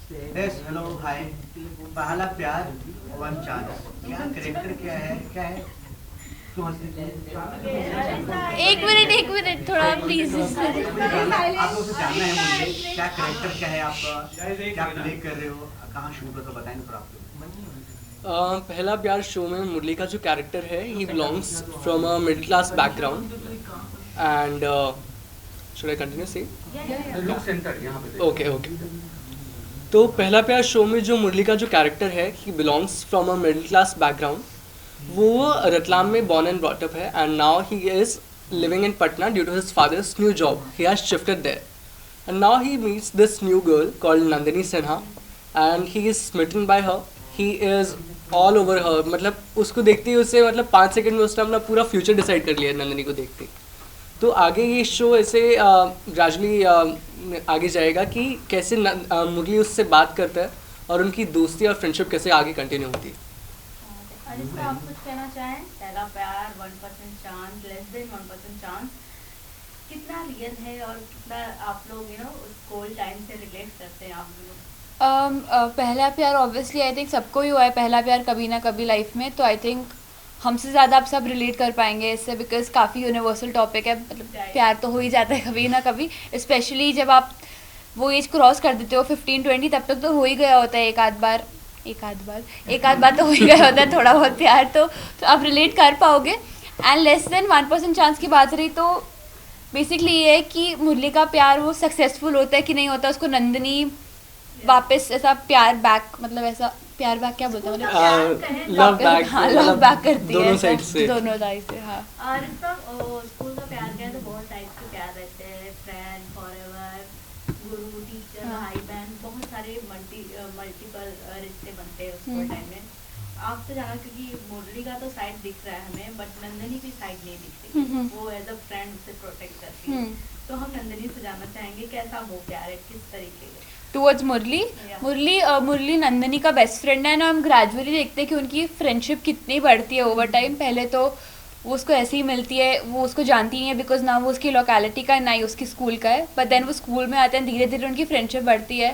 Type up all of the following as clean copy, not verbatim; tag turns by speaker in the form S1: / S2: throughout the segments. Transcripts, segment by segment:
S1: Yes hello hi. पहला प्यार one chance, क्या करेक्टर क्या है क्यों
S2: एक मिनट थोड़ा प्लीज।
S1: आप लोग से जानना है मुझे, क्या करेक्टर क्या है आपका, क्या प्ले कर रहे हो, कहाँ शूट हो, तो बताएं थोड़ा आप लोग।
S3: पहला प्यार शो में मुरली का जो कैरेक्टर है he belongs from a middle class background and should I continue से
S1: लुक सेंटर यहाँ पे
S3: ओके ओके। तो पहला प्यार शो में जो मुरली का जो कैरेक्टर है he belongs from a middle class background. वो रतलाम में बॉर्न एंड ब्रॉट अप है and now he is living in Patna due to his father's new job. He has shifted there and now he meets this new girl called Nandini Sinha and he is smitten by her. He is all over her, मतलब उसको देखते ही उससे मतलब 5 second में उसने अपना पूरा future decide कर लिया नंदिनी को देखते ही। तो आगे ये शो ऐसे ग्रेजुअली आगे जाएगा कि कैसे मुरली उससे बात करता है और उनकी दोस्ती और फ्रेंडशिप कैसे आगे कंटिन्यू होती है।
S2: अलिस्सा, आप कुछ कहना चाहें? पहला प्यार 1% चांस, लेस देन 1% चांस, कितना रियल है और कितना आप लोग स्कूल टाइम से रिलेट करते हैं आप लोग?
S4: पहला प्यार ऑब्वियसली आई थिंक सबको ही हुआ है पहला प्यार कभी ना कभी लाइफ में, तो आई थिंक हमसे ज़्यादा आप सब रिलेट कर पाएंगे इससे, बिकॉज काफ़ी यूनिवर्सल टॉपिक है। मतलब प्यार तो हो ही जाता है कभी ना कभी, स्पेशली जब आप वो एज क्रॉस कर देते हो 15-20, तब तक तो हो ही गया होता है एक आध बार तो हो ही गया होता है थोड़ा बहुत प्यार, तो आप रिलेट कर पाओगे। एंड लेस देन 1% चांस की बात रही तो बेसिकली ये है कि मुरली का प्यार वो सक्सेसफुल होता है कि नहीं होता, उसको नंदिनी वापस ऐसा प्यार बैक, मतलब ऐसा प्यार बैक क्या बोलते हैं,
S3: लव बैक,
S4: हाँ लव बैक करती है
S3: दोनों
S4: ऐसा,
S3: साइड से।
S4: दोनों साइड से हाँ।
S2: और स्कूल का प्यार क्या है, तो बहुत टाइप के प्यार रहते हैं, फ्रेंड, फॉरएवर, गुरु, टीचर,
S4: हाँ।
S2: भाई बहन, बहुत सारे मल्टीपल रिश्ते बनते हैं स्कूल टाइम में। आप तो जाना, क्योंकि मुरली का तो साइड दिख रहा है हमें, बट नंदनी की साइड नहीं दिख रही, वो एज अ फ्रेंड उसे प्रोटेक्ट करती है। तो हम नंदनी से जानना चाहेंगे कैसा वो प्यार है, किस तरीके का
S4: टुवर्ड्स मुरली। मुरली नंदनी का बेस्ट फ्रेंड है ना, हम ग्रेजुअली देखते हैं कि उनकी फ्रेंडशिप कितनी बढ़ती है ओवर टाइम। पहले तो वो उसको ऐसे ही मिलती है, वो उसको जानती नहीं है बिकॉज ना वो उसकी लोकेलिटी का है ना ही उसकी स्कूल का है, बट देन वो स्कूल में आते हैं, धीरे धीरे उनकी फ्रेंडशिप बढ़ती है।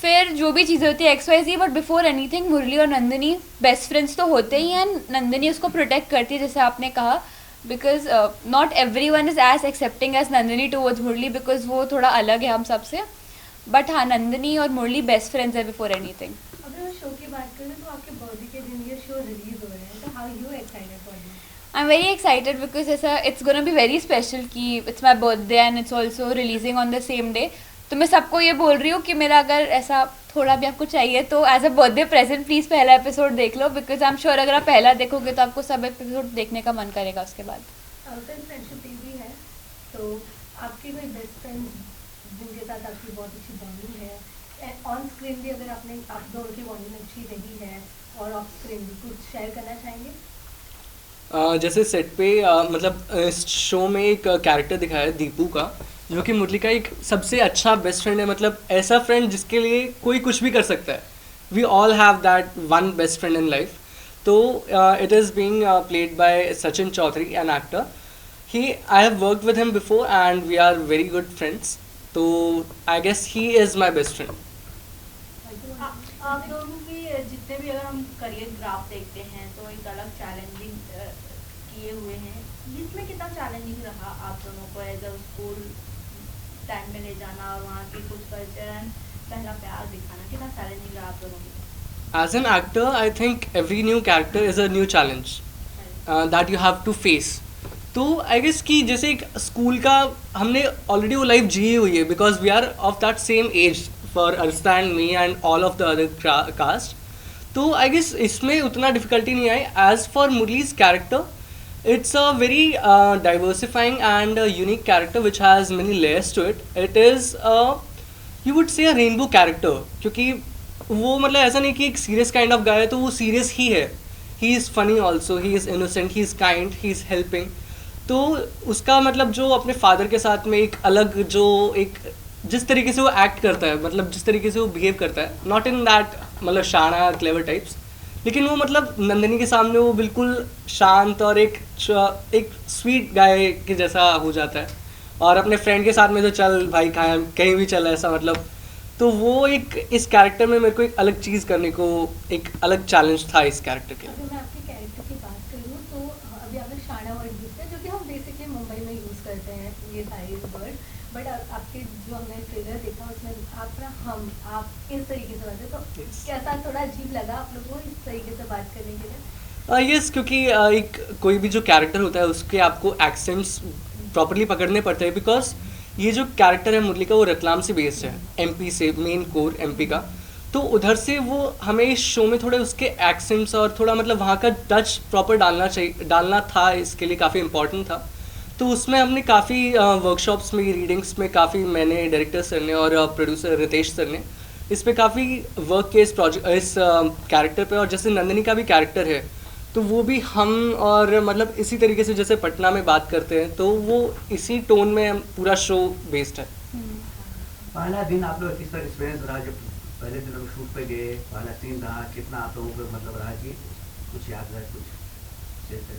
S4: फिर जो भी चीज़ें होती है XYZ, बट बिफोर एनीथिंग मुरली और नंदनी बेस्ट फ्रेंड्स तो होते ही हैं। नंदनी उसको प्रोटेक्ट करती है जैसे आपने कहा, because not everyone is as accepting as Nandini towards Murali, because वो थोड़ा अलग है हम सबसे। बट हाँ, नंदनी और मुरली बेस्ट फ्रेंड्स है बिफोर एनीथिंग।
S2: अगर मैं शो की बात करूँ तो आपके बर्थडे के दिन ये शो रिलीज हो रहा है, तो how you excited for this?
S4: I am very excited because ऐसा it's gonna be very special कि it's my birthday and it's also releasing on the same day. तो मैं सबको ये बोल रही हूँ कि मेरा अगर ऐसा थोड़ा भी आपको चाहिए तो as a birthday present please पहला एपिसोड देख लो, बिकॉज आई एम श्योर अगर आप पहला देखोगे तो आपको सब एपिसोड देखने का मन करेगा उसके बाद।
S2: फ्रेंडशिप भी है, तो आपके कोई बेस्ट फ्रेंड जिनके साथ आपकी बहुत अच्छी बॉन्डिंग है, ऑन स्क्रीन भी अगर आपने आप दोनों की बॉन्डिंग अच्छी रही है, और ऑफ स्क्रीन भी कुछ शेयर करना चाहेंगे?
S3: जैसे सेट पे मतलब इस शो में एक कैरेक्टर दिखाया है दीपू का, जो कि मुरली का एक सबसे अच्छा बेस्ट फ्रेंड है। मतलब ऐसा फ्रेंड जिसके लिए कोई कुछ भी कर सकता है। We all have that one best friend in life. तो it is being played by Sachin Chaudhary, an actor. I have worked with him before and we are very good friends. तो I guess he is my best friend.
S2: आप लोगों की जितने भी अगर हम career graph देखते हैं तो एक अलग चैलेंजिंग किए हुए हैं, इसमें कितना चैलेंजिंग रहा आप दोनों को एज अ स्कूल टाइम में ले जाना और वहाँ की कुछ कल्चर एंड पहला प्यार दिखाना, कितना चैलेंजिंग रहा आप दोनों के लिए?
S3: As an actor, I think every new character is a new challenge that you have to face. तो आई गेस कि जैसे एक स्कूल का हमने ऑलरेडी वो लाइफ जी हुई है, because we are of that same age for Arsta and me and all of the other cast. तो आई गेस इसमें उतना डिफिकल्टी नहीं आई। As for Murali's character, it's a very diversifying and unique character which has many layers to it. It is you would say a rainbow character, क्योंकि वो मतलब ऐसा नहीं कि एक सीरियस काइंड ऑफ गाय है तो वो सीरियस ही है। He is funny also, he is innocent, he is kind, he is helping. तो उसका मतलब जो अपने फादर के साथ में एक अलग जो एक जिस तरीके से वो एक्ट करता है, मतलब जिस तरीके से वो बिहेव करता है, नॉट इन दैट मतलब शाना क्लेवर टाइप्स, लेकिन वो मतलब नंदिनी के सामने वो बिल्कुल शांत और एक स्वीट गाय के जैसा हो जाता है। और अपने फ्रेंड के साथ में तो चल भाई कहीं भी चल ऐसा मतलब तो वो एक इस कैरेक्टर में मेरे को एक अलग चीज़ करने को, एक अलग चैलेंज था इस कैरेक्टर के लिए।
S5: अगर मैं आपके कैरेक्टर की बात करूँ तो अभी आपने शाना वर्ड यूज़ किया जो कि हम बेसिकली मुंबई में यूज़ करते हैं ये सारे वर्ड, बट आपके जो हमने ट्रेलर देखा उसमें आप ना आप इस तरीके से बात तो
S3: Yes.
S5: कैसा थोड़ा अजीब लगा आप लोगों को इस तरीके से बात करने के लिए?
S3: यस क्योंकि एक कोई भी जो कैरेक्टर होता है उसके आपको एक्सेंट्स प्रॉपरली पकड़ने पड़ते हैं, बिकॉज ये जो कैरेक्टर है मुरली का वो रतलाम से बेस्ड है, एमपी से, मेन कोर एमपी का। तो उधर से वो हमें इस शो में थोड़े उसके एक्सेंट्स और थोड़ा मतलब वहाँ का टच प्रॉपर डालना था, इसके लिए काफ़ी इम्पोर्टेंट था। तो उसमें हमने काफ़ी वर्कशॉप्स में, रीडिंग्स में काफ़ी, मैंने डायरेक्टर सर ने और प्रोड्यूसर रितेश सर ने इस पे काफ़ी वर्क किया इस कैरेक्टर पे। और जैसे नंदिनी का भी कैरेक्टर है तो वो भी हम और मतलब इसी तरीके से जैसे पटना में बात करते हैं तो वो इसी टोन में पूरा शो बेस्ड है।
S1: पहला दिन आप लोग किस तरह एक्सपीरियंस रहा जब पहले दिन लोग शूट पे गए, पहला सीन रहा, कितना आप लोगों को मतलब रहा कि कुछ याद रहा, कुछ जैसे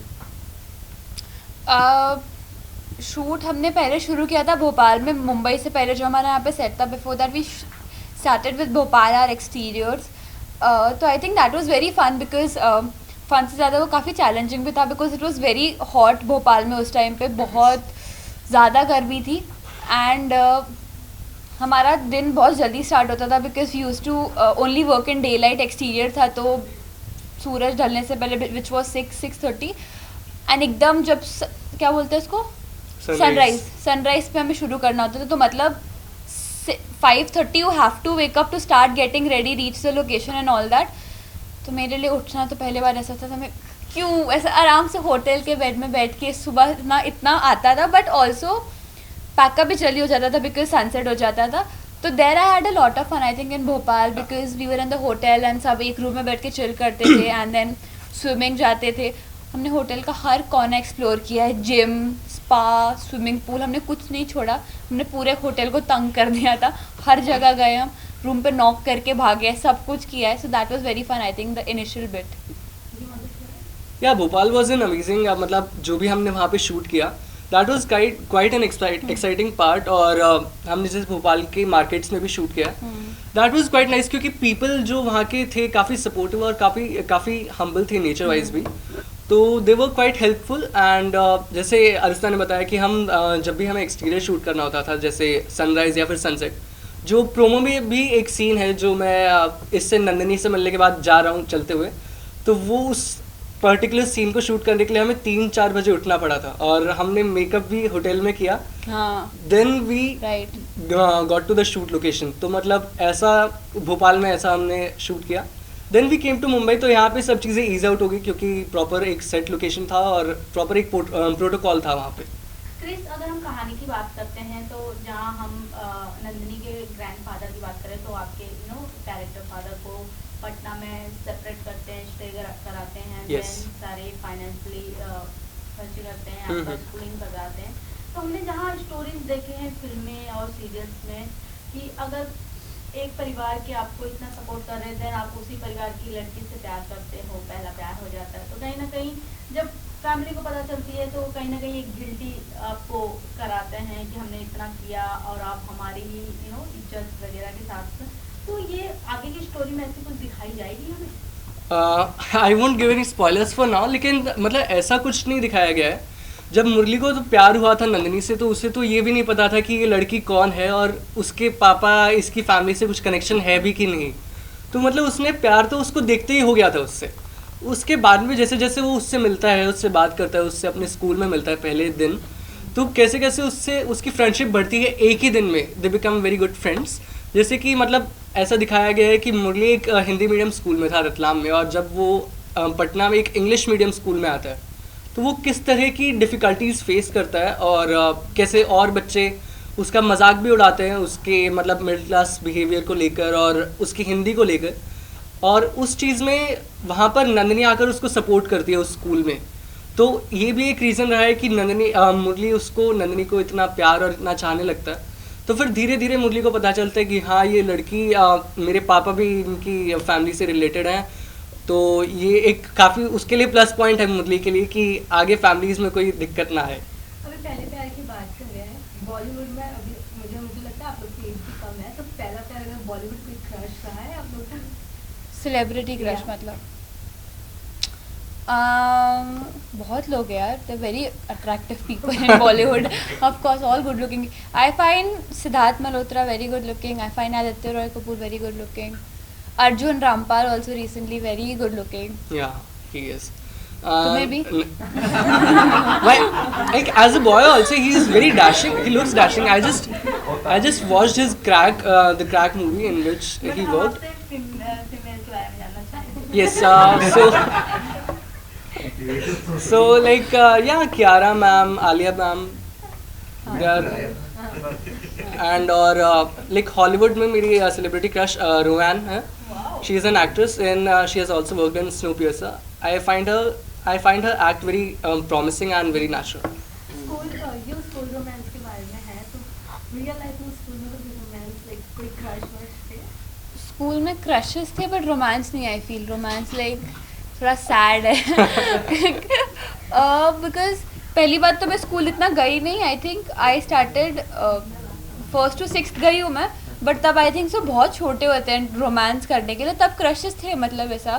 S4: शूट हमने पहले शुरू किया था भोपाल में, मुंबई से पहले जो हमारा यहाँ पे सेट था। Before that we started with Bhopal our exteriors. तो I think that was very fun because fun से ज़्यादा वो काफ़ी चैलेंजिंग भी था because it was very hot Bhopal में उस टाइम पे, बहुत ज़्यादा गर्मी थी। एंड हमारा दिन बहुत जल्दी स्टार्ट होता था because use to only work in daylight, exterior था तो सूरज ढलने से पहले विच वॉज 6:30 एंड एकदम जब क्या बोलते हैं उसको, सनराइज पे हमें शुरू करना होता था। तो मतलब 5:30 you have to wake up to start getting ready, reach the location and all that. तो मेरे लिए उठना तो पहले बार ऐसा था मैं क्यों ऐसा आराम से होटल के बेड में बैठ के सुबह इतना आता था, बट ऑल्सो पैकअप भी जल्दी हो जाता था बिकॉज सनसेट हो जाता था। तो there I had a lot of fun I think in Bhopal because we were in the hotel and सब एक रूम में बैठ के चिल करते थे एंड देन स्विमिंग जाते थे। हमने होटल का हर कॉर्नर एक्सप्लोर किया है, जिम, स्पा, स्विमिंग पूल, हमने कुछ नहीं छोड़ा। हमने पूरे होटल को तंग कर दिया था, हर जगह गए हम, रूम पे नॉक करके भागे, सब कुछ किया है। So that was very fun I think the initial bit.
S3: Yeah Bhopal was an amazing, मतलब जो भी हमने वहाँ पे शूट किया that was quite an exciting part. और हमने जैसे भोपाल के मार्केट्स में भी शूट किया, दैट वॉज क्वाइट नाइस क्योंकि पीपल जो वहाँ के थे काफ़ी सपोर्टिव और काफ़ी हम्बल थे नेचर वाइज भी, तो दे वर क्वाइट हेल्पफुल। एंड जैसे अरिस्ता ने बताया कि हम जब भी हमें एक्सटीरियर शूट करना होता था जैसे सनराइज़ या फिर सनसेट, जो प्रोमो में भी एक सीन है जो मैं इससे नंदिनी से मिलने के बाद जा रहा हूँ चलते हुए, तो वो उस पर्टिकुलर सीन को शूट करने के लिए हमें 3-4 बजे उठना पड़ा था और हमने मेकअप भी होटल में किया। Then we got to the shoot location. तो मतलब ऐसा भोपाल में ऐसा हमने शूट किया। Then we came to Mumbai, तो यहाँ पे सब चीज़ें ईज आउट हो गई क्योंकि प्रॉपर एक सेट लोकेशन था और प्रॉपर एक प्रोटोकॉल था वहाँ पे।
S2: क्रिस, अगर हम कहानी की बात करते हैं तो जहाँ हम नंदिनी के ग्रैंडफादर की बात करें तो आपके कैरेक्टर फादर को पटना में सेपरेट करते हैं, स्टे कराते हैं,
S3: Yes.
S2: then सारे फाइनेंशियली खर्च करते हैं, आपका स्कूलिंग करवाते हैं। तो हमने जहाँ स्टोरीज देखे हैं फिल्में और सीरियल्स में कि अगर एक परिवार के आपको इतना सपोर्ट कर रहे थे, आप उसी परिवार की लड़की से प्यार करते हो, पहला प्यार हो जाता है, तो कहीं ना कहीं जब फैमिली को पता चलती है तो कहीं ना कहीं एक गिल्टी आपको कराते हैं कि हमने इतना किया और आप हमारी ही इज्जत वगैरह के साथ। तो ये आगे की स्टोरी में ऐसी कुछ दिखाई जाएगी हमें?
S3: I won't give any spoilers for now, लेकिन मतलब ऐसा कुछ नहीं दिखाया गया है। जब मुरली को तो प्यार हुआ था नंदिनी से तो उसे तो ये भी नहीं पता था कि ये लड़की कौन है और उसके पापा इसकी फैमिली से कुछ कनेक्शन है भी कि नहीं। तो मतलब उसने प्यार तो उसको देखते ही हो गया था उससे। उसके बाद में जैसे जैसे वो उससे मिलता है, उससे बात करता है, उससे अपने स्कूल में मिलता है पहले दिन, तो कैसे कैसे उससे उसकी फ्रेंडशिप बढ़ती है। एक ही दिन में they become very good friends. जैसे कि मतलब ऐसा दिखाया गया है कि मुरली एक हिंदी मीडियम स्कूल में था रतलाम में, और जब वो पटना में एक इंग्लिश मीडियम स्कूल में आता है तो वो किस तरह की डिफ़िकल्टीज फेस करता है और कैसे और बच्चे उसका मजाक भी उड़ाते हैं उसके मतलब मिडिल क्लास बिहेवियर को लेकर और उसकी हिंदी को लेकर। और उस चीज़ में वहाँ पर नंदिनी आकर उसको सपोर्ट करती है उस स्कूल में। तो ये भी एक रीज़न रहा है कि मुरली उसको नंदिनी को इतना प्यार और इतना चाहने लगता है। तो फिर धीरे धीरे मुरली को पता चलता है कि हाँ ये लड़की मेरे पापा भी इनकी फैमिली से रिलेटेड हैं, तो ये एक काफ़ी उसके लिए प्लस पॉइंट है मुरली के लिए कि आगे फैमिलीज़ में कोई दिक्कत ना आए।
S5: अभी पहले प्यार की बात कर रहे हैं बॉलीवुड में, अभी मुझे लगता है आप लोग की एज भी कम है, तो पहला प्यार अगर बॉलीवुड कोई क्रश रहा है आप लोग का?
S4: Celebrity crush
S5: Yeah.
S4: मतलब बहुत लोग हैं यार, the very attractive people in Bollywood, of course all good looking. I find Siddharth Malhotra very good looking, I find Aditya Roy Kapoor very good looking, Arjun Rampal also recently very good looking.
S3: Yeah, he is.
S4: तुम्हें भी?
S3: Like as a boy also, he is very dashing. He looks dashing. I just watched his Crack, the Crack movie in which
S2: But
S3: he
S2: हम
S3: worked.
S2: आपसे female के बारे में जानना चाहेंगे.
S3: Yes, so like yeah, Kiara ma'am, Alia ma'am, they are, and और like Hollywood में मेरी celebrity crush Rowan है.
S2: Wow.
S3: She is an actress and she has also worked in Snowpiercer. I find her act very promising and very natural.
S5: School romance के बारे में है, तो real life में स्कूल में कोई रोमांस लाइक कोई क्रश वश थे?
S4: स्कूल में क्रशेस थे बट रोमांस नहीं. आई फील रोमांस लाइक थोड़ा सैड है बिकॉज पहली बात तो मैं स्कूल इतना गई नहीं. I think I started 1st to 6th गई हूँ मैं, बट तब आई थिंक सो बहुत छोटे होते हैं रोमांस करने के लिए, तब क्रशेस थे मतलब ऐसा,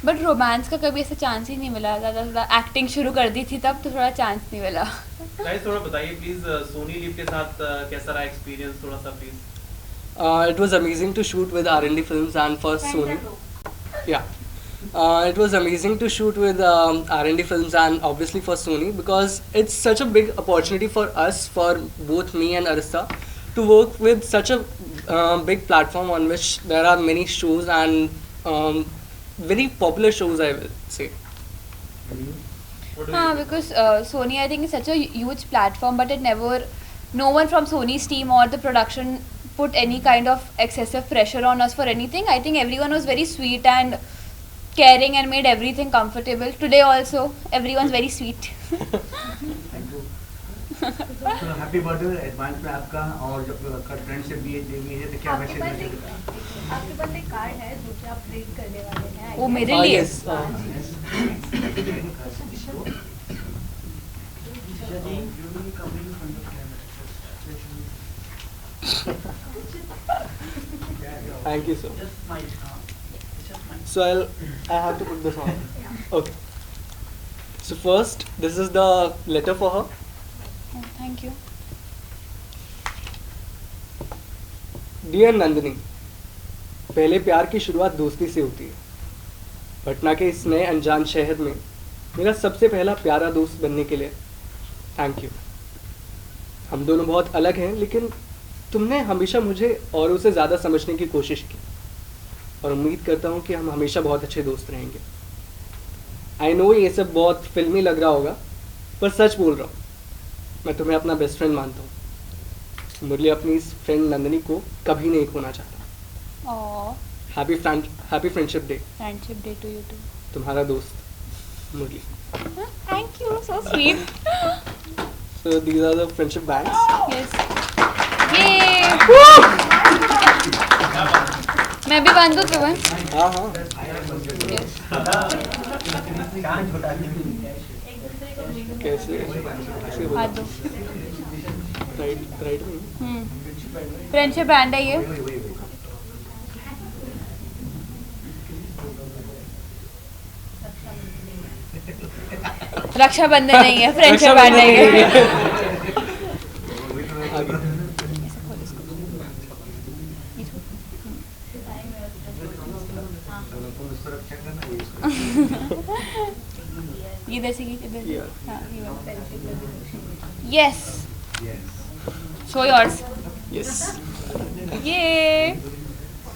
S4: बट रोमांस का कभी ऐसा चांस ही नहीं मिला. ज़्यादा एक्टिंग शुरू कर दी थी तब, तो थोड़ा चांस नहीं मिला.
S6: गाइस थोड़ा बताइए प्लीज सोनी लिव के साथ कैसा रहा एक्सपीरियंस, थोड़ा सा please.
S3: It was amazing to shoot with R&D Films and for Sony. Yeah. It was amazing to shoot with R&D Films and obviously for Sony because it's such a big opportunity for us, for both me and Arista, to work with such a big platform on which there are many shows and very popular shows, I will say.
S6: What do
S4: हाँ,
S6: you
S4: because Sony I think is such a huge platform, but it never, no one from Sony's team or the production put any kind of excessive pressure on us for anything. I think everyone was very sweet and caring and made everything comfortable. Today also, everyone's very sweet.
S1: Thank you. तो happy birthday advance में आपका, और जब friendship भी है तो क्या
S5: आपके
S1: मैसेज
S5: पास
S1: देना
S5: एक आपके पास एक कार्ड है जो कि आप रीड करने वाले हैं.
S4: वो मेरे लिए.
S3: Yes. Thank you so much. So I have to put this on. Okay. So first, this is the letter for her.
S4: Oh, thank you.
S3: Dear Nandini, पहले प्यार की शुरुआत दोस्ती से होती है. पटना के इस नए अनजान शहर में मेरा सबसे पहला प्यारा दोस्त बनने के लिए थैंक यू. हम दोनों बहुत अलग हैं, लेकिन तुमने हमेशा मुझे औरों से ज़्यादा समझने की कोशिश की और उम्मीद करता हूँ कि हम हमेशा बहुत अच्छे दोस्त रहेंगे. आई नो ये सब बहुत फिल्मी लग रहा होगा, पर सच बोल रहा हूँ. मैं तुम्हें अपना बेस्ट फ्रेंड मानता हूँ. मुरली अपनी इस फ्रेंड नंदिनी को कभी नहीं खोना चाहता.
S4: Oh,
S3: happy friendship day.
S4: friendship day to you too.
S3: तुम्हारा दोस्त मुरली.
S4: Thank you, so sweet.
S3: So these are the friendship bands.
S4: Yes. Yay! मैं भी बांध दूँ तुम्हें?
S3: हाँ हाँ.
S4: Yes.
S3: कैसे कैसे
S4: हाथ दो.
S3: राइट में.
S4: फ्रेंडशिप बैंड है ये. रक्षाबंधन नहीं है, फ्रेंडशिप बैंड है ये.
S3: आगे.
S1: सुरक्षा करना
S4: ये इधर से इधर से.
S3: Yeah.
S4: हाँ, यस. Show yours.
S3: Yes.
S4: ये.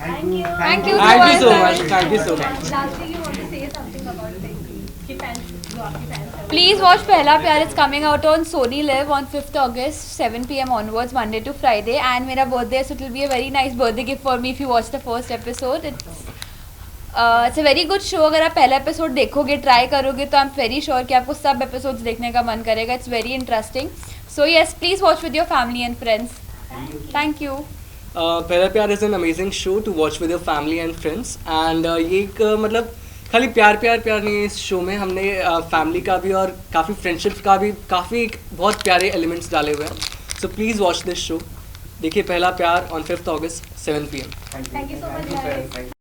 S1: Thank you.
S4: Thank you.
S3: Thank you so much. Thank you so much.
S5: Lastly, you want to say something about the fans, जो आपके fans हैं.
S4: Please watch Pehla Pyar. It's coming out on Sony Live on 5th August, 7 p.m. onwards, Monday to Friday. And मेरा birthday, so it will be a very nice birthday gift for me if you watch the first episode. It's a very good show. अगर आप पहला episode देखोगे, try करोगे, तो आई am very sure कि आपको सब एपिसोड्स देखने का मन करेगा. It's very interesting. So yes, please watch with your family and friends. Thank you.
S3: Pehla Pyaar is an amazing show to watch with your family and friends. And ये एक मतलब खाली प्यार प्यार प्यार नहीं है. इस शो में हमने फैमिली का भी और काफ़ी फ्रेंडशिप का भी काफ़ी बहुत प्यारे एलिमेंट्स डाले हुए हैं. So please watch this show. देखिए पहला प्यार on 5th August 7 PM।
S5: Thank you so much, guys.